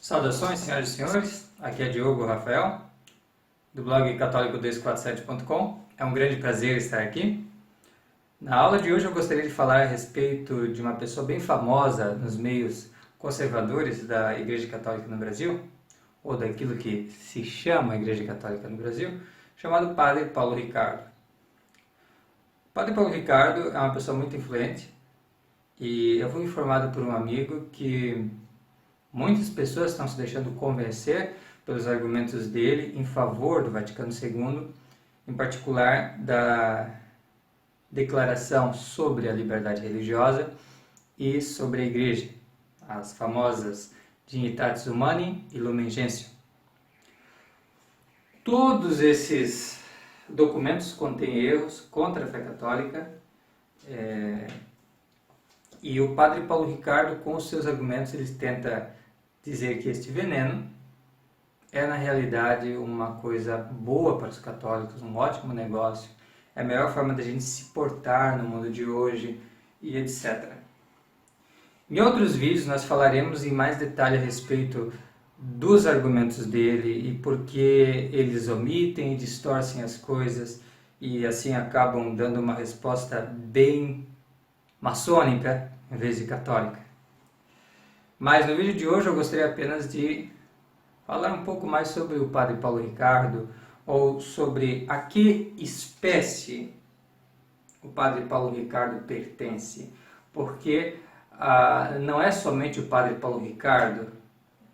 Saudações, senhoras e senhores. Aqui é Diogo Rafael, do blog católico247.com. É um grande prazer estar aqui. Na aula de hoje eu gostaria de falar a respeito de uma pessoa bem famosa nos meios conservadores da Igreja Católica no Brasil, ou daquilo que se chama Igreja Católica no Brasil, chamado Padre Paulo Ricardo. O Padre Paulo Ricardo é uma pessoa muito influente e eu fui informado por um amigo que muitas pessoas estão se deixando convencer pelos argumentos dele em favor do Vaticano II, em particular da Declaração sobre a Liberdade Religiosa e sobre a Igreja, as famosas Dignitatis Humanae e Lumen Gentium. Todos esses documentos contêm erros contra a fé católica e o Padre Paulo Ricardo, com os seus argumentos, ele tenta dizer que este veneno é na realidade uma coisa boa para os católicos, um ótimo negócio, é a melhor forma da gente se portar no mundo de hoje e etc. Em outros vídeos nós falaremos em mais detalhe a respeito dos argumentos dele e por que eles omitem e distorcem as coisas e assim acabam dando uma resposta bem maçônica em vez de católica. Mas no vídeo de hoje eu gostaria apenas de falar um pouco mais sobre o Padre Paulo Ricardo, ou sobre a que espécie o Padre Paulo Ricardo pertence. Porque não é somente o Padre Paulo Ricardo,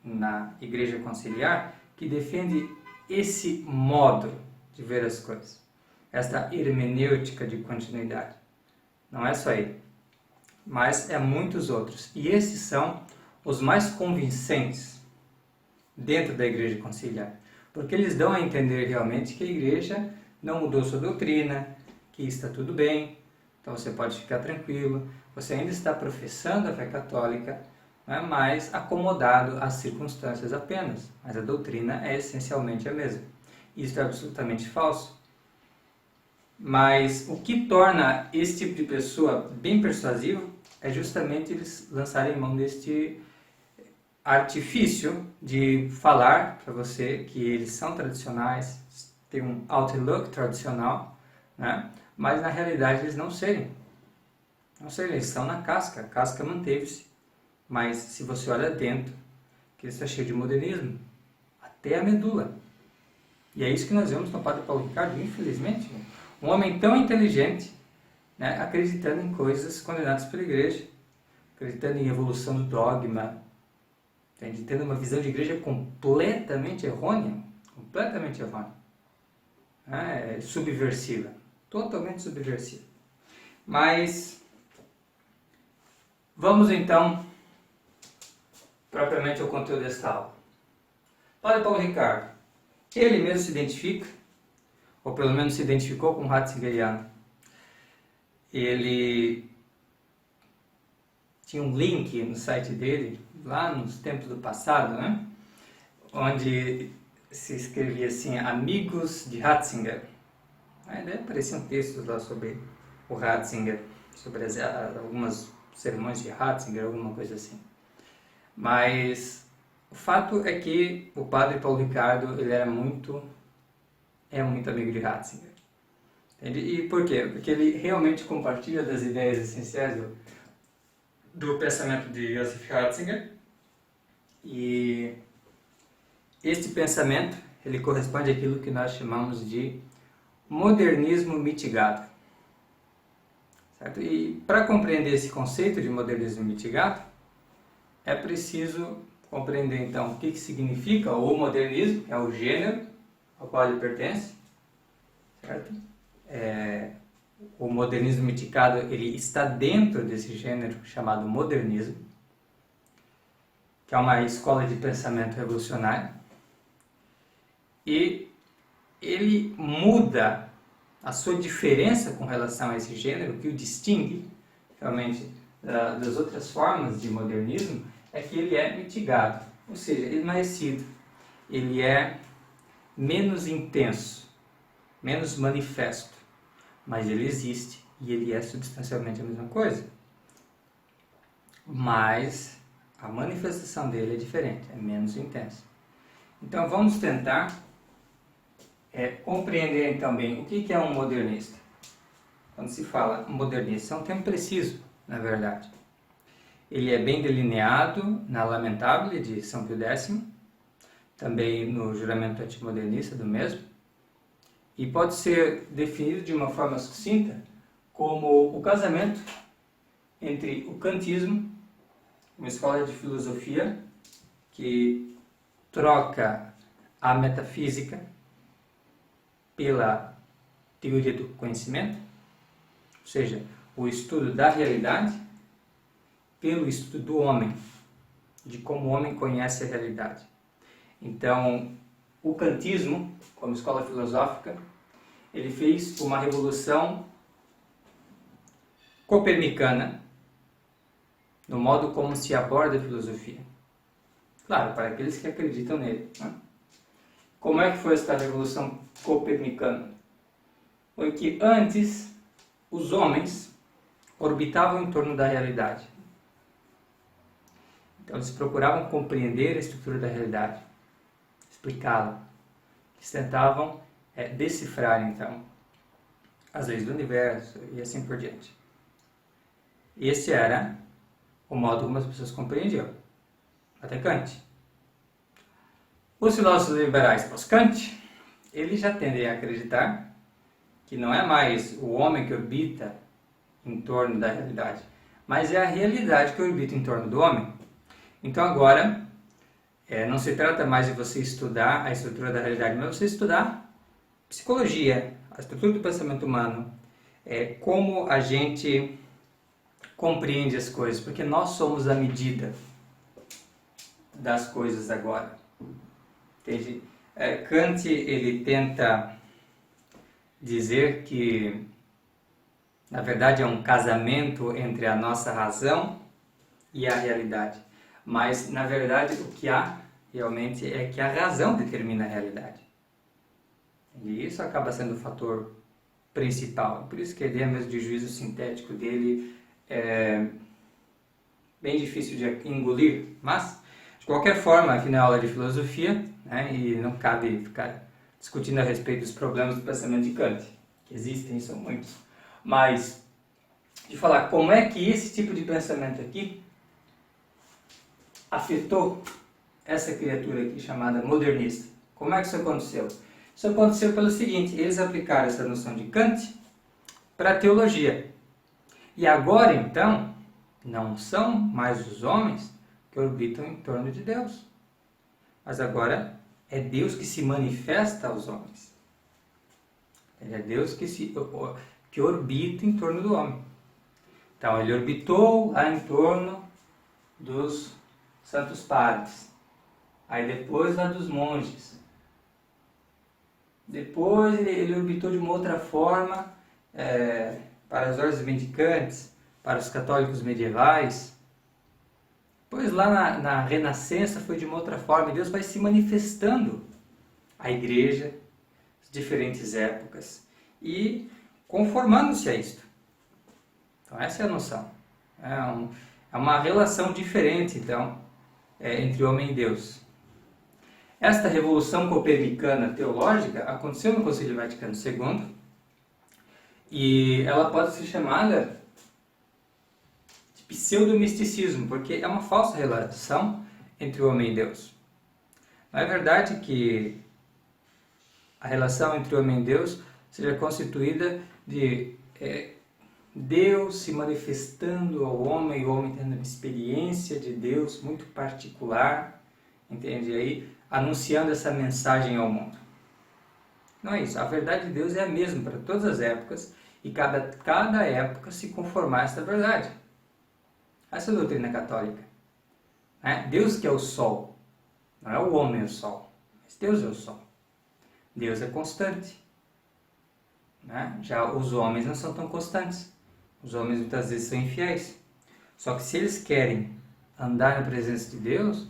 na Igreja Conciliar, que defende esse modo de ver as coisas, esta hermenêutica de continuidade. Não é só ele, mas é muitos outros. E esses são os mais convincentes dentro da Igreja Conciliar, porque eles dão a entender realmente que a Igreja não mudou sua doutrina, que está tudo bem, então você pode ficar tranquilo, você ainda está professando a fé católica, né, mas acomodado às circunstâncias apenas, mas a doutrina é essencialmente a mesma. Isso é absolutamente falso. Mas o que torna esse tipo de pessoa bem persuasivo é justamente eles lançarem mão deste artifício de falar para você que eles são tradicionais, têm um outlook tradicional, né? Mas na realidade eles não serem. Não serem, eles estão na casca, a casca manteve-se. Mas se você olha dentro, que ele está cheio de modernismo, até a medula. E é isso que nós vemos no Padre Paulo Ricardo, infelizmente. Um homem tão inteligente, né, acreditando em coisas condenadas pela Igreja, acreditando em evolução do dogma, tendo uma visão de igreja completamente errônea, subversiva, totalmente subversiva. Mas vamos então propriamente ao conteúdo desta aula. Padre Paulo Ricardo, ele mesmo se identifica, ou pelo menos se identificou como ratzingeriano. Ele tinha um link no site dele, lá nos tempos do passado, né? Onde se escrevia assim, Amigos de Ratzinger. Aí apareciam textos lá sobre o Ratzinger, sobre algumas sermões de Ratzinger, alguma coisa assim. Mas o fato é que o Padre Paulo Ricardo ele é muito amigo de Ratzinger. Entende? E por quê? Porque ele realmente compartilha das ideias essenciais do pensamento de Joseph Ratzinger, e este pensamento ele corresponde àquilo que nós chamamos de modernismo mitigado, certo? E para compreender esse conceito de modernismo mitigado é preciso compreender então o que significa o modernismo, que é o gênero ao qual ele pertence, certo? O modernismo mitigado ele está dentro desse gênero chamado modernismo, que é uma escola de pensamento revolucionário, e ele muda a sua diferença com relação a esse gênero, que o distingue realmente das outras formas de modernismo, é que ele é mitigado, ou seja, ele não é sido, ele é menos intenso, menos manifesto, mas ele existe e ele é substancialmente a mesma coisa. Mas A manifestação dele é diferente, é menos intensa. Então vamos tentar compreender também o que é um modernista. Quando se fala modernista, é um termo preciso, na verdade. Ele é bem delineado na Lamentável de São Pio X, também no Juramento Antimodernista do mesmo, e pode ser definido de uma forma sucinta como o casamento entre o kantismo, uma escola de filosofia que troca a metafísica pela teoria do conhecimento, ou seja, o estudo da realidade, pelo estudo do homem, de como o homem conhece a realidade. Então, o kantismo, como escola filosófica, ele fez uma revolução copernicana no modo como se aborda a filosofia. Claro, para aqueles que acreditam nele. Né? Como é que foi essa revolução copernicana? Foi que antes os homens orbitavam em torno da realidade. Então eles procuravam compreender a estrutura da realidade, explicá-la. Eles tentavam decifrar então as leis do universo e assim por diante. Esse era o modo como as pessoas compreendiam, até Kant. Os filósofos liberais pós-Kant, eles já tendem a acreditar que não é mais o homem que orbita em torno da realidade, mas é a realidade que orbita em torno do homem. Então agora, não se trata mais de você estudar a estrutura da realidade, mas você estudar psicologia, a estrutura do pensamento humano, como a gente compreende as coisas, porque nós somos a medida das coisas agora. Entende? Kant, ele tenta dizer que, na verdade, é um casamento entre a nossa razão e a realidade. Mas, na verdade, o que há realmente é que a razão determina a realidade. E isso acaba sendo o fator principal. Por isso que a ideia mesmo de juízo sintético dele é bem difícil de engolir. Mas, de qualquer forma, afinal, aula de filosofia, né, e não cabe ficar discutindo a respeito dos problemas do pensamento de Kant, que existem, são muitos. Mas, de falar como é que esse tipo de pensamento aqui afetou essa criatura aqui chamada modernista. Como é que isso aconteceu? Isso aconteceu pelo seguinte: eles aplicaram essa noção de Kant para a teologia. E agora, então, não são mais os homens que orbitam em torno de Deus, mas agora é Deus que se manifesta aos homens. É Deus que orbita em torno do homem. Então, ele orbitou lá em torno dos santos padres, aí depois lá dos monges, depois ele orbitou de uma outra forma para as ordens mendicantes, para os católicos medievais, depois lá na Renascença foi de uma outra forma, e Deus vai se manifestando à igreja, as diferentes épocas, e conformando-se a isto. Então essa é a noção, é uma relação diferente então, entre homem e Deus. Esta revolução copernicana teológica aconteceu no Concílio Vaticano II e ela pode ser chamada de pseudo-misticismo, porque é uma falsa relação entre o homem e Deus. Não é verdade que a relação entre o homem e Deus seja constituída de Deus se manifestando ao homem, e o homem tendo uma experiência de Deus muito particular, entende aí? Anunciando essa mensagem ao mundo. Não é isso. A verdade de Deus é a mesma para todas as épocas e cada época se conformar a essa verdade. Essa é a doutrina católica. Deus que é o sol. Não é o homem o sol, mas Deus é o sol. Deus é constante. Já os homens não são tão constantes. Os homens muitas vezes são infiéis. Só que se eles querem andar na presença de Deus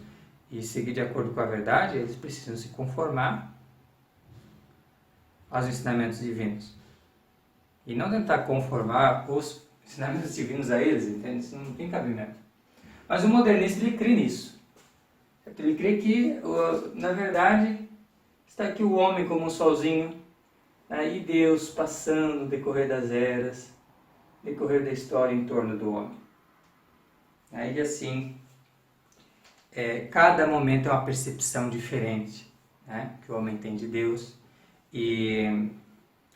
e seguir de acordo com a verdade, eles precisam se conformar aos ensinamentos divinos. E não tentar conformar os ensinamentos divinos a eles, entende? Isso não tem cabimento. Mas o modernista, ele crê nisso. Ele crê que, na verdade, está aqui o homem como um solzinho, e Deus passando no decorrer das eras, decorrer da história em torno do homem. E assim, cada momento é uma percepção diferente, né, que o homem tem de Deus, e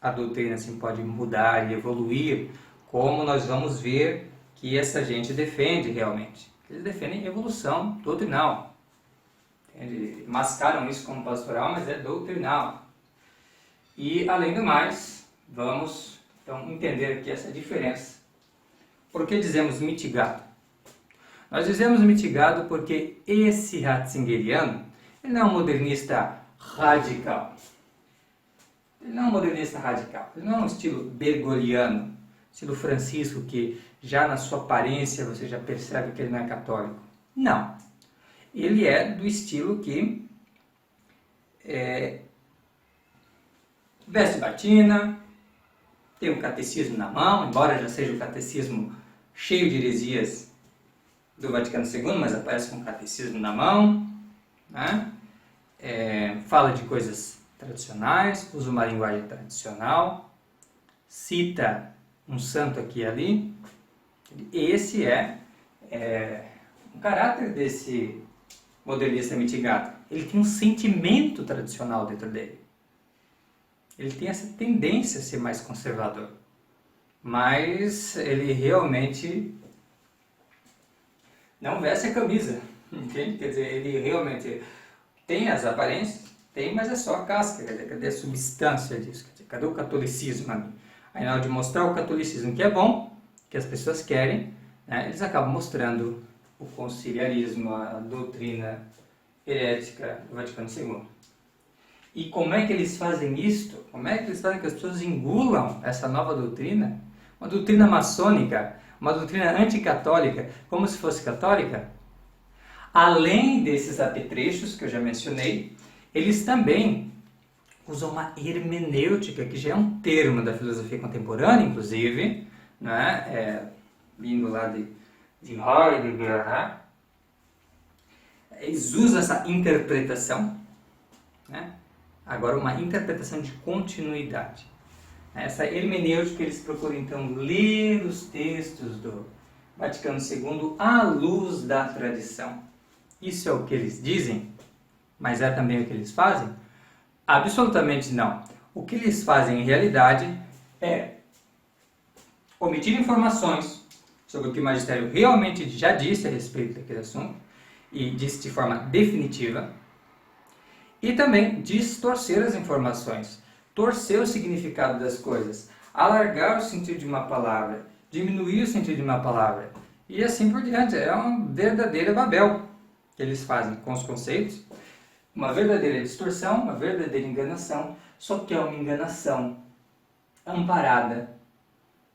a doutrina assim, pode mudar e evoluir, como nós vamos ver que essa gente defende realmente. Eles defendem evolução doutrinal. Entende? Mascaram isso como pastoral, mas é doutrinal. E, além do mais, vamos então entender aqui essa diferença. Por que dizemos mitigado? Nós dizemos mitigado porque esse ratzingeriano, ele não é um modernista radical. Ele não é um modernista radical. Ele não é um estilo bergoliano, estilo Francisco, que já na sua aparência você já percebe que ele não é católico. Não. Ele é do estilo que veste batina, tem um catecismo na mão, embora já seja o catecismo cheio de heresias do Vaticano II, mas aparece com o catecismo na mão, né? Fala de coisas tradicionais, usa uma linguagem tradicional, cita um santo aqui e ali. Esse é o caráter desse modernista mitigado. Ele tem um sentimento tradicional dentro dele. Ele tem essa tendência a ser mais conservador. Mas ele realmente não veste a camisa, entende? Quer dizer, ele realmente tem as aparências, tem, mas é só a casca, cadê a substância disso? Quer dizer, cadê o catolicismo ali? Aí na hora de mostrar o catolicismo que é bom, que as pessoas querem, né, eles acabam mostrando o conciliarismo, a doutrina herética do Vaticano II. E como é que eles fazem isto? Como é que eles fazem que as pessoas engulam essa nova doutrina? Uma doutrina maçônica, uma doutrina anticatólica, como se fosse católica? Além desses apetrechos que eu já mencionei, eles também usam uma hermenêutica, que já é um termo da filosofia contemporânea, inclusive, né? Vindo lá de Heidegger, né? Eles usam essa interpretação, né? Agora uma interpretação de continuidade. Essa hermenêutica, eles procuram então ler os textos do Vaticano II à luz da tradição. Isso é o que eles dizem, mas é também o que eles fazem? Absolutamente não. O que eles fazem em realidade é omitir informações sobre o que o magistério realmente já disse a respeito daquele assunto, e disse de forma definitiva, e também distorcer as informações, torcer o significado das coisas, alargar o sentido de uma palavra, diminuir o sentido de uma palavra, e assim por diante. É uma verdadeira Babel que eles fazem com os conceitos, uma verdadeira distorção, uma verdadeira enganação, só que é uma enganação amparada,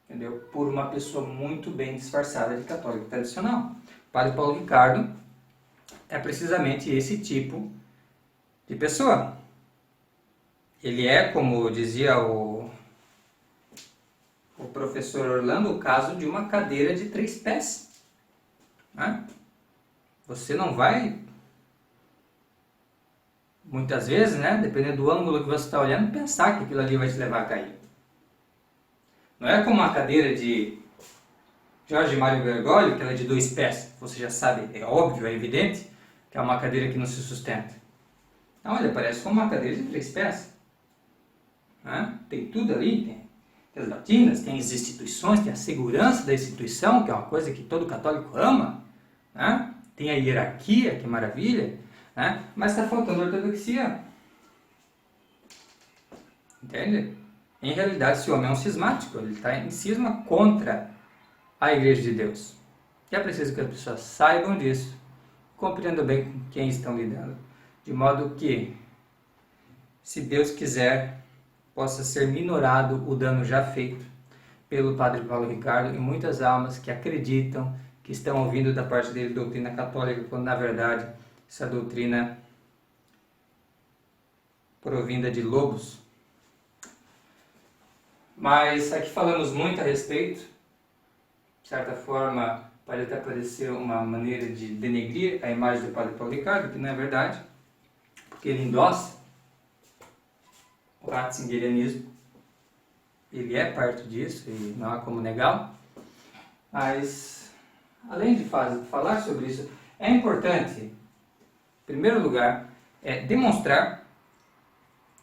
entendeu? Por uma pessoa muito bem disfarçada de católico tradicional. O Padre Paulo Ricardo é precisamente esse tipo de pessoa. Ele é, como dizia o professor Orlando, o caso de uma cadeira de 3 pés. Né? Você não vai, muitas vezes, né, dependendo do ângulo que você está olhando, pensar que aquilo ali vai te levar a cair. Não é como uma cadeira de Jorge Mário Bergoglio, que ela é de 2 pés. Você já sabe, é óbvio, é evidente, que é uma cadeira que não se sustenta. Não, olha, parece como uma cadeira de 3 pés. Né? Tem tudo ali, tem as batinas, tem as instituições, tem a segurança da instituição, que é uma coisa que todo católico ama. Né? Tem a hierarquia, que maravilha. Né? Mas está faltando ortodoxia. Entende? Em realidade, esse homem é um cismático. Ele está em cisma contra a Igreja de Deus. E é preciso que as pessoas saibam disso, compreendam bem com quem estão lidando, de modo que, se Deus quiser, possa ser minorado o dano já feito pelo Padre Paulo Ricardo e muitas almas que acreditam, que estão ouvindo da parte dele doutrina católica, quando na verdade essa doutrina provinda de lobos. Mas aqui falamos muito a respeito, de certa forma Pode até parecer uma maneira de denegrir a imagem do padre Paulo Ricardo, que não é verdade, porque ele endossa o ratzingerianismo, ele é parte disso e não há como negá-lo, mas além de falar sobre isso, é importante, em primeiro lugar, demonstrar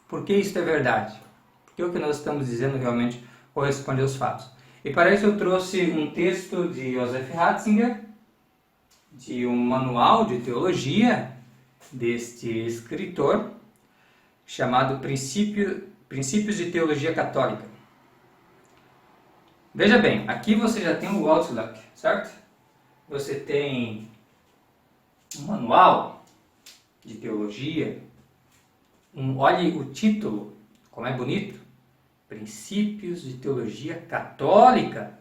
por que isso é verdade, porque o que nós estamos dizendo realmente corresponde aos fatos. E para isso eu trouxe um texto de Joseph Ratzinger, de um manual de teologia deste escritor, chamado Princípios de Teologia Católica. Veja bem, aqui você já tem o Outlook, certo? Você tem um manual de teologia, olhe o título, como é bonito, Princípios de Teologia Católica.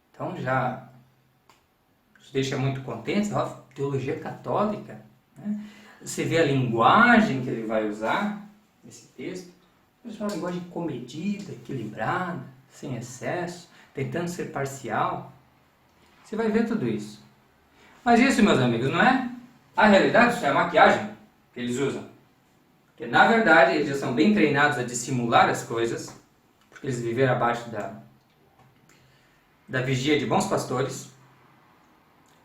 Então já nos deixa muito contentes, ó, teologia católica, né? Você vê a linguagem que ele vai usar nesse texto, é uma linguagem comedida, equilibrada, sem excesso, tentando ser parcial. Você vai ver tudo isso. Mas isso, meus amigos, não é a realidade, isso é a maquiagem que eles usam. Porque, na verdade, eles já são bem treinados a dissimular as coisas, porque eles viveram abaixo da vigia de bons pastores,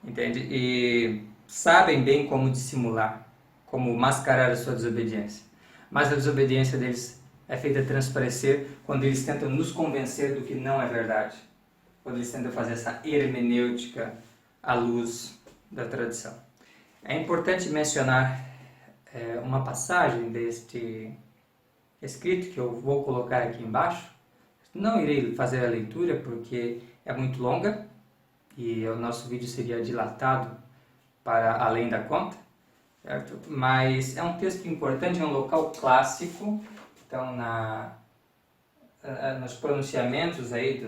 entende? E sabem bem como dissimular, como mascarar a sua desobediência. Mas a desobediência deles é feita transparecer quando eles tentam nos convencer do que não é verdade. Quando eles tentam fazer essa hermenêutica à luz da tradição. É importante mencionar uma passagem deste escrito que eu vou colocar aqui embaixo. Não irei fazer a leitura porque é muito longa e o nosso vídeo seria dilatado para além da conta, certo? Mas é um texto importante, é um local clássico, então nos pronunciamentos aí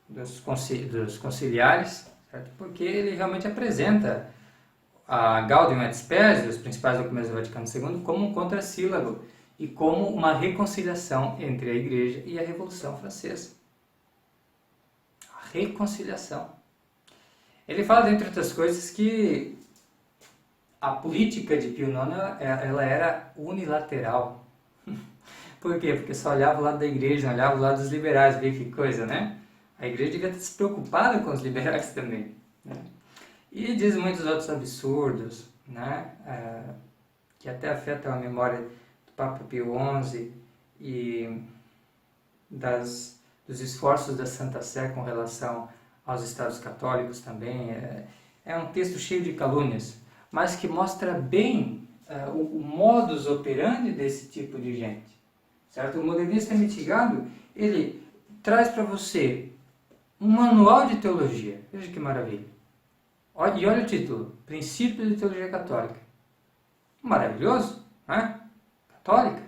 dos conciliares, certo? Porque ele realmente apresenta a Gaudium et Spes, os principais documentos do Vaticano II, como um contrassílabo e como uma reconciliação entre a Igreja e a Revolução Francesa. A reconciliação. Ele fala, dentre outras coisas, que a política de Pio IX ela era unilateral. Por quê? Porque só olhava o lado da Igreja, não olhava o lado dos liberais. Vê que coisa, né? A Igreja devia estar se preocupada com os liberais também, né? E diz muitos outros absurdos, né? Que até afetam a memória do Papa Pio XI e dos esforços da Santa Sé com relação aos Estados Católicos também. É um texto cheio de calúnias, mas que mostra bem o modus operandi desse tipo de gente, certo? O modernista mitigado, ele traz para você um manual de teologia. Veja que maravilha. E olha o título, Princípios de Teologia Católica. Maravilhoso, né? Católica.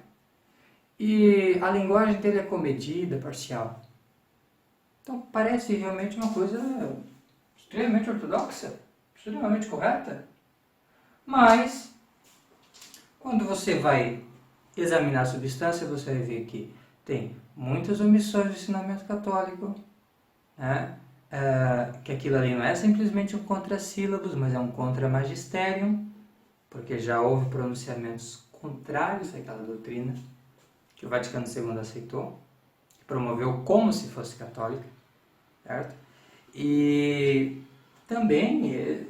E a linguagem dele é comedida, parcial. Então parece realmente uma coisa extremamente ortodoxa, extremamente correta. Mas, quando você vai examinar a substância, você vai ver que tem muitas omissões do ensinamento católico, né? Que aquilo ali não é simplesmente um contrassílabos, mas é um contra-magisterium, porque já houve pronunciamentos contrários àquela doutrina que o Vaticano II aceitou, que promoveu como se fosse católica, certo? E também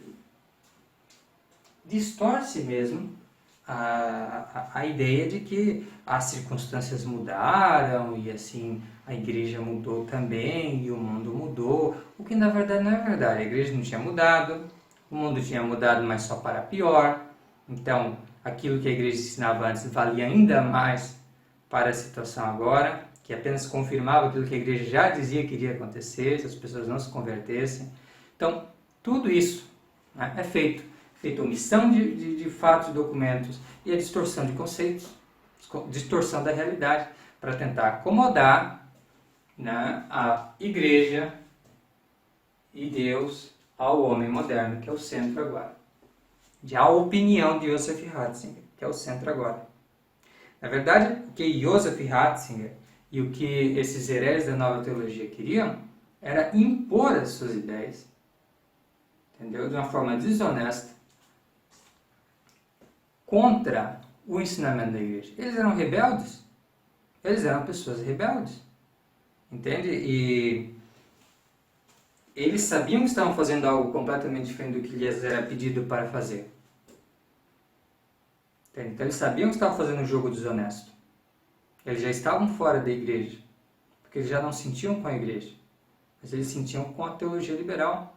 distorce mesmo a ideia de que as circunstâncias mudaram e assim a igreja mudou também e o mundo mudou, o que na verdade não é verdade. A igreja não tinha mudado, o mundo tinha mudado, mas só para pior. Então aquilo que a igreja ensinava antes valia ainda mais para a situação agora, que apenas confirmava aquilo que a igreja já dizia que iria acontecer se as pessoas não se convertessem. Então tudo isso, né, é feita omissão de fatos e documentos e a distorção de conceitos, distorção da realidade, para tentar acomodar, né, a igreja e Deus ao homem moderno, que é o centro agora. A opinião de Joseph Ratzinger, que é o centro agora. Na verdade, o que Joseph Ratzinger e o que esses hereges da nova teologia queriam era impor as suas ideias, entendeu? De uma forma desonesta, contra o ensinamento da igreja. Eles eram rebeldes, eles eram pessoas rebeldes, entende? E eles sabiam que estavam fazendo algo completamente diferente do que lhes era pedido para fazer. Entende? Então eles sabiam que estavam fazendo um jogo desonesto. Eles já estavam fora da igreja, porque eles já não sentiam com a igreja, mas eles sentiam com a teologia liberal.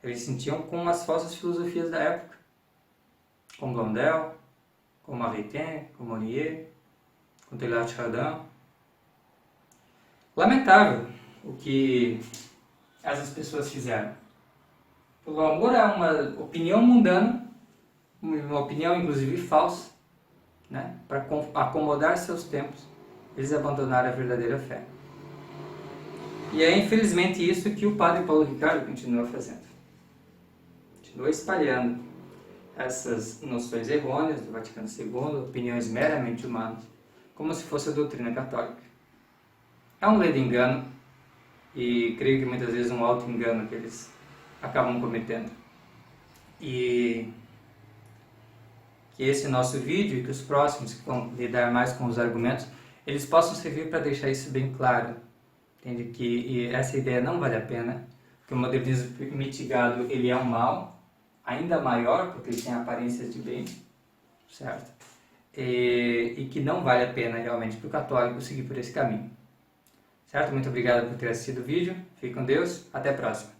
Eles sentiam com as falsas filosofias da época, com Blondel, com Maritain, com Monnier, com Teilhard de Chardin. Lamentável o que essas pessoas fizeram. Pelo amor a uma opinião mundana, uma opinião inclusive falsa, né, para acomodar seus tempos, eles abandonaram a verdadeira fé. E é infelizmente isso que o padre Paulo Ricardo continua fazendo. Continua espalhando essas noções errôneas do Vaticano II, opiniões meramente humanas, como se fosse a doutrina católica. É um ledo engano, e creio que muitas vezes um auto-engano que eles acabam cometendo. E que esse nosso vídeo e que os próximos que vão lidar mais com os argumentos, eles possam servir para deixar isso bem claro. Entende? Que essa ideia não vale a pena, que o modernismo mitigado ele é um mal, ainda maior, porque ele tem aparências de bem, certo? E que não vale a pena realmente para o católico seguir por esse caminho. Certo? Muito obrigado por ter assistido o vídeo, fique com Deus, até a próxima.